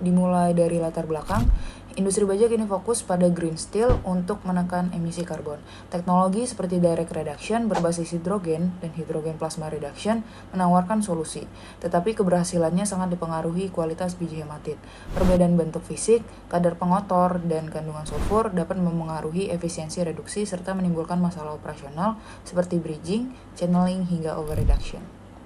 Dimulai dari latar belakang, industri baja kini fokus pada green steel untuk menekan emisi karbon. Teknologi seperti direct reduction berbasis hidrogen dan hidrogen plasma reduction menawarkan solusi, tetapi keberhasilannya sangat dipengaruhi kualitas biji hematit. Perbedaan bentuk fisik, kadar pengotor, dan kandungan sulfur dapat memengaruhi efisiensi reduksi serta menimbulkan masalah operasional seperti bridging, channeling, hingga overreduction.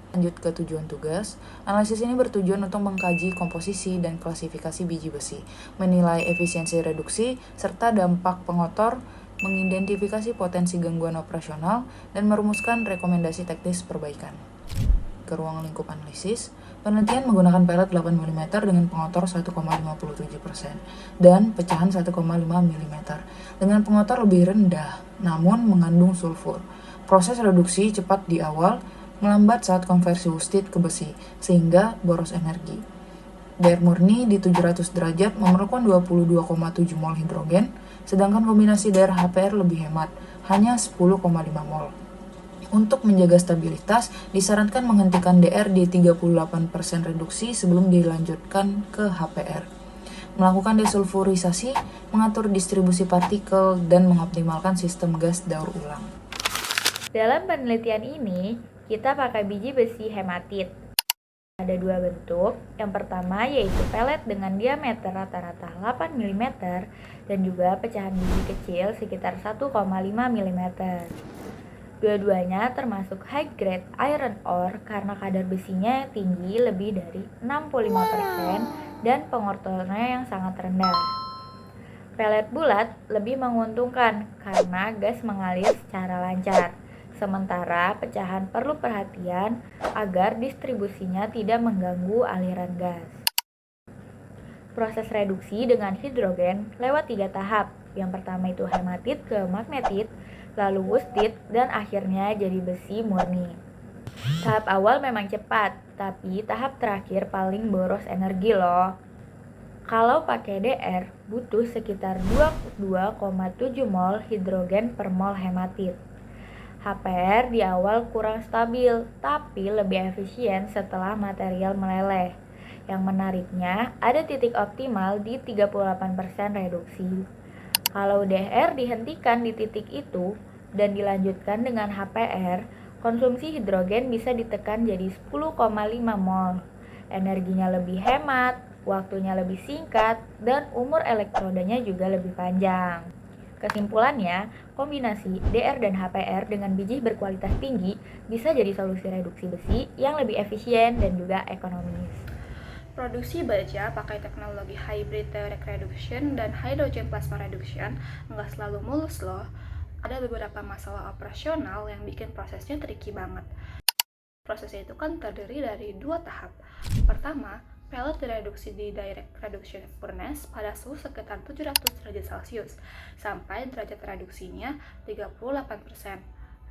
Lanjut ke tujuan tugas, analisis ini bertujuan untuk mengkaji komposisi dan klasifikasi biji besi, menilai efisiensi reduksi, serta dampak pengotor, mengidentifikasi potensi gangguan operasional, dan merumuskan rekomendasi teknis perbaikan. Ke ruang lingkup analisis, penelitian menggunakan pelet 8 mm dengan pengotor 1,57% dan pecahan 1,5 mm dengan pengotor lebih rendah namun mengandung sulfur. Proses reduksi cepat di awal, melambat saat konversi worsted ke besi, sehingga boros energi. DR murni di 700 derajat memerlukan 22,7 mol hidrogen, sedangkan kombinasi DR HPR lebih hemat, hanya 10,5 mol. Untuk menjaga stabilitas, disarankan menghentikan DR di 38% reduksi sebelum dilanjutkan ke HPR. Melakukan desulfurisasi, mengatur distribusi partikel, dan mengoptimalkan sistem gas daur ulang. Dalam penelitian ini, kita pakai biji besi hematit. Ada dua bentuk. Yang pertama yaitu pelet dengan diameter rata-rata 8 mm dan juga pecahan biji kecil sekitar 1,5 mm. Dua-duanya termasuk high grade iron ore karena kadar besinya tinggi lebih dari 65% dan pengotornya yang sangat rendah. Pelet bulat lebih menguntungkan karena gas mengalir secara lancar. Sementara pecahan perlu perhatian agar distribusinya tidak mengganggu aliran gas. Proses reduksi dengan hidrogen lewat 3 tahap. Yang pertama itu hematit ke magnetit, lalu worsted, dan akhirnya jadi besi murni. Tahap awal memang cepat, tapi tahap terakhir paling boros energi loh. Kalau pakai DR, butuh sekitar 22,7 mol hidrogen per mol hematit. HPR di awal kurang stabil, tapi lebih efisien setelah material meleleh. Yang menariknya, ada titik optimal di 38% reduksi. Kalau DR dihentikan di titik itu dan dilanjutkan dengan HPR, konsumsi hidrogen bisa ditekan jadi 10,5 mol. Energinya lebih hemat, waktunya lebih singkat, dan umur elektrodanya juga lebih panjang. Kesimpulannya, kombinasi DR dan HPR dengan biji berkualitas tinggi bisa jadi solusi reduksi besi yang lebih efisien dan juga ekonomis. Produksi baja pakai teknologi hybrid direct reduction dan hydrogen plasma reduction nggak selalu mulus loh. Ada beberapa masalah operasional yang bikin prosesnya tricky banget. Prosesnya itu kan terdiri dari 2 tahap. Pertama, pelet direduksi di direct reduction furnace pada suhu sekitar 700 derajat Celcius sampai derajat reduksinya 38%.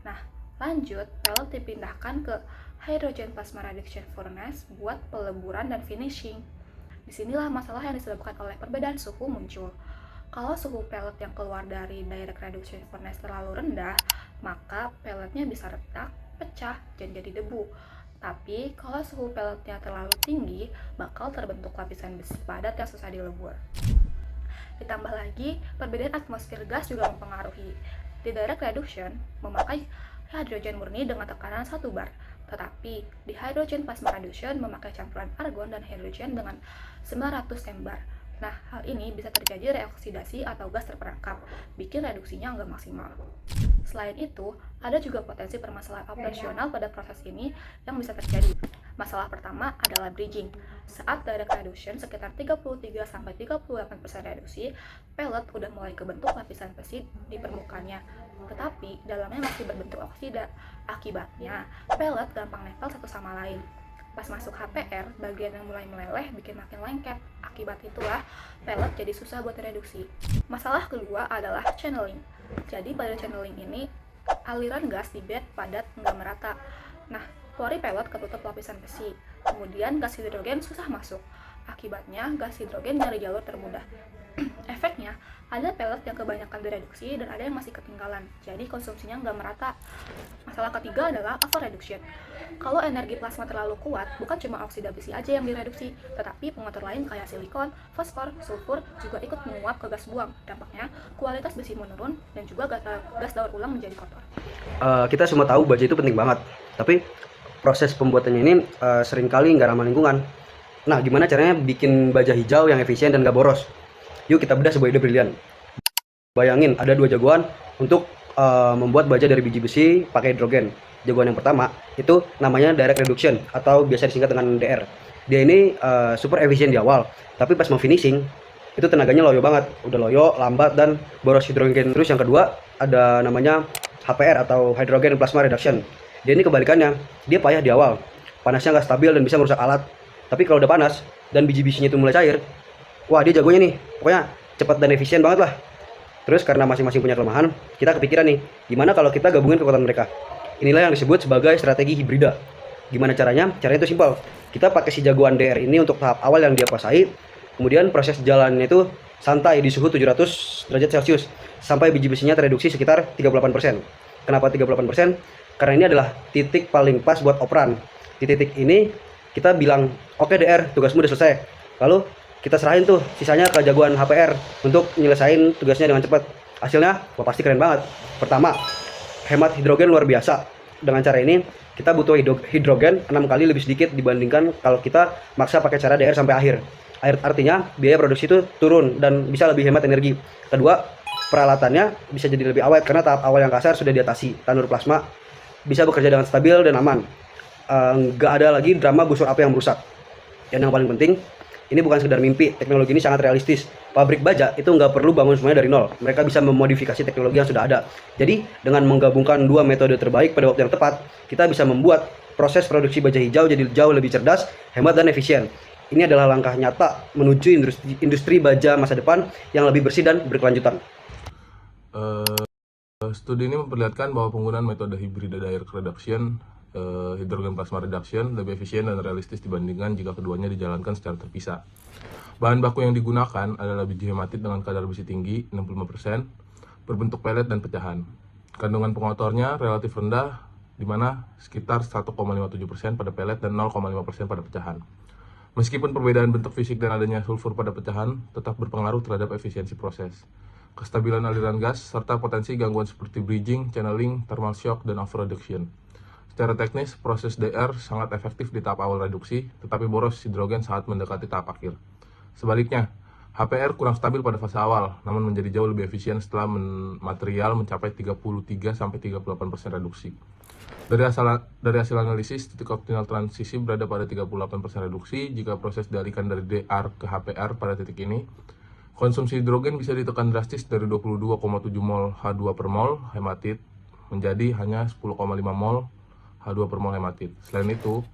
Nah, lanjut pelet dipindahkan ke hydrogen plasma reduction furnace buat peleburan dan finishing. Disinilah masalah yang disebabkan oleh perbedaan suhu muncul. Kalau suhu pelet yang keluar dari direct reduction furnace terlalu rendah, maka peletnya bisa retak, pecah, dan jadi debu. Tapi kalau suhu peletnya terlalu tinggi, bakal terbentuk lapisan besi padat yang susah dilebur. Ditambah lagi, perbedaan atmosfer gas juga mempengaruhi. Di direct reduction, memakai hidrogen murni dengan tekanan 1 bar, tetapi di hydrogen plasma reduction memakai campuran argon dan hidrogen dengan 900 bar. Nah, hal ini bisa terjadi reoksidasi atau gas terperangkap, bikin reduksinya nggak maksimal. Selain itu, ada juga potensi permasalahan operasional pada proses ini yang bisa terjadi. Masalah pertama adalah bridging. Saat direct reduction sekitar 33-38% reduksi, pelet udah mulai kebentuk lapisan besi di permukaannya, tetapi dalamnya masih berbentuk oksida. Akibatnya, pelet gampang nempel satu sama lain. Pas masuk HPR, bagian yang mulai meleleh bikin makin lengket. Akibat itulah, pelet jadi susah buat reduksi. Masalah kedua adalah channeling. Jadi pada channeling ini, aliran gas di bed padat nggak merata. Nah, pori pelet ketutup lapisan besi. Kemudian gas hidrogen susah masuk. Akibatnya, gas hidrogen nyari jalur termudah. Efeknya, Ada pellet yang kebanyakan direduksi dan ada yang masih ketinggalan, jadi konsumsinya nggak merata. Masalah ketiga adalah over reduction. Kalau energi plasma terlalu kuat, bukan cuma oksida besi aja yang direduksi, tetapi pengatur lain kayak silikon, fosfor, sulfur juga ikut menguap ke gas buang. Dampaknya, kualitas besi menurun dan juga gas daur ulang menjadi kotor. Kita semua tahu baja itu penting banget, tapi proses pembuatannya ini seringkali nggak ramah lingkungan. Nah, gimana caranya bikin baja hijau yang efisien dan nggak boros? Yuk kita bedah sebuah ide brilian. Bayangin ada dua jagoan untuk membuat baja dari biji besi pakai hidrogen. Jagoan yang pertama itu namanya direct reduction atau biasa disingkat dengan DR. Dia ini super efisien di awal, tapi pas mau finishing itu tenaganya loyo banget, udah loyo, lambat dan boros hidrogen. Terus yang kedua ada namanya HPR atau hydrogen plasma reduction. Dia ini kebalikannya, dia payah di awal, panasnya nggak stabil dan bisa merusak alat. Tapi kalau udah panas dan biji-bijinya itu mulai cair, wah dia jagonya nih, pokoknya cepat dan efisien banget lah. Terus karena masing-masing punya kelemahan, kita kepikiran nih, gimana kalau kita gabungin kekuatan mereka. Inilah yang disebut sebagai strategi hibrida. Gimana caranya? Caranya itu simpel. Kita pakai si jagoan DR ini untuk tahap awal yang dia kuasai, kemudian proses jalannya itu santai di suhu 700 derajat Celcius, sampai biji besinya tereduksi sekitar 38%. Kenapa 38%? Karena ini adalah titik paling pas buat operan. Di titik ini, kita bilang, oke DR, tugasmu udah selesai. Lalu, kita serahin tuh sisanya ke jagoan HPR untuk nyelesain tugasnya dengan cepat. Hasilnya wah pasti keren banget. Pertama, hemat hidrogen luar biasa. Dengan cara ini kita butuh hidrogen 6 kali lebih sedikit dibandingkan kalau kita maksa pakai cara DR sampai akhir. Artinya biaya produksi itu turun dan bisa lebih hemat energi. Kedua, peralatannya bisa jadi lebih awet karena tahap awal yang kasar sudah diatasi. Tanur plasma bisa bekerja dengan stabil dan aman. Nggak ada lagi drama busur api yang merusak. Dan yang paling penting, ini bukan sekedar mimpi, teknologi ini sangat realistis. Pabrik baja itu nggak perlu bangun semuanya dari nol. Mereka bisa memodifikasi teknologi yang sudah ada. Jadi, dengan menggabungkan dua metode terbaik pada waktu yang tepat, kita bisa membuat proses produksi baja hijau jadi jauh lebih cerdas, hemat, dan efisien. Ini adalah langkah nyata menuju industri baja masa depan yang lebih bersih dan berkelanjutan. Studi ini memperlihatkan bahwa penggunaan metode hybrid direct reduction, hydrogen plasma reduction lebih efisien dan realistis dibandingkan jika keduanya dijalankan secara terpisah. Bahan baku yang digunakan adalah biji hematit dengan kadar besi tinggi 65%, berbentuk pelet dan pecahan. Kandungan pengotornya relatif rendah, di mana sekitar 1,57% pada pelet dan 0,5% pada pecahan. Meskipun perbedaan bentuk fisik dan adanya sulfur pada pecahan tetap berpengaruh terhadap efisiensi proses, kestabilan aliran gas, serta potensi gangguan seperti bridging, channeling, thermal shock, dan over-reduction. Secara teknis, proses DR sangat efektif di tahap awal reduksi, tetapi boros hidrogen saat mendekati tahap akhir. Sebaliknya, HPR kurang stabil pada fase awal, namun menjadi jauh lebih efisien setelah material mencapai 33-38% reduksi. Dari hasil analisis, titik optimal transisi berada pada 38% reduksi jika proses dialihkan dari DR ke HPR pada titik ini. Konsumsi hidrogen bisa ditekan drastis dari 22,7 mol H2 per mol hematit menjadi hanya 10,5 mol H2 per mol hematit. Selain itu,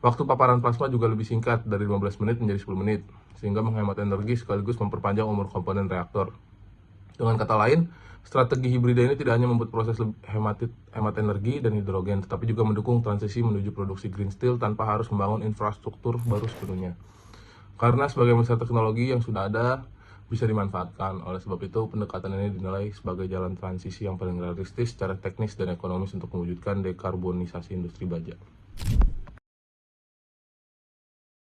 waktu paparan plasma juga lebih singkat dari 15 menit menjadi 10 menit, sehingga menghemat energi sekaligus memperpanjang umur komponen reaktor. Dengan kata lain, strategi hibrida ini tidak hanya membuat proses hemat energi dan hidrogen, tetapi juga mendukung transisi menuju produksi green steel tanpa harus membangun infrastruktur baru sepenuhnya. Karena sebagai besar teknologi yang sudah ada, bisa dimanfaatkan. Oleh sebab itu, pendekatan ini dinilai sebagai jalan transisi yang paling realistis secara teknis dan ekonomis untuk mewujudkan dekarbonisasi industri baja.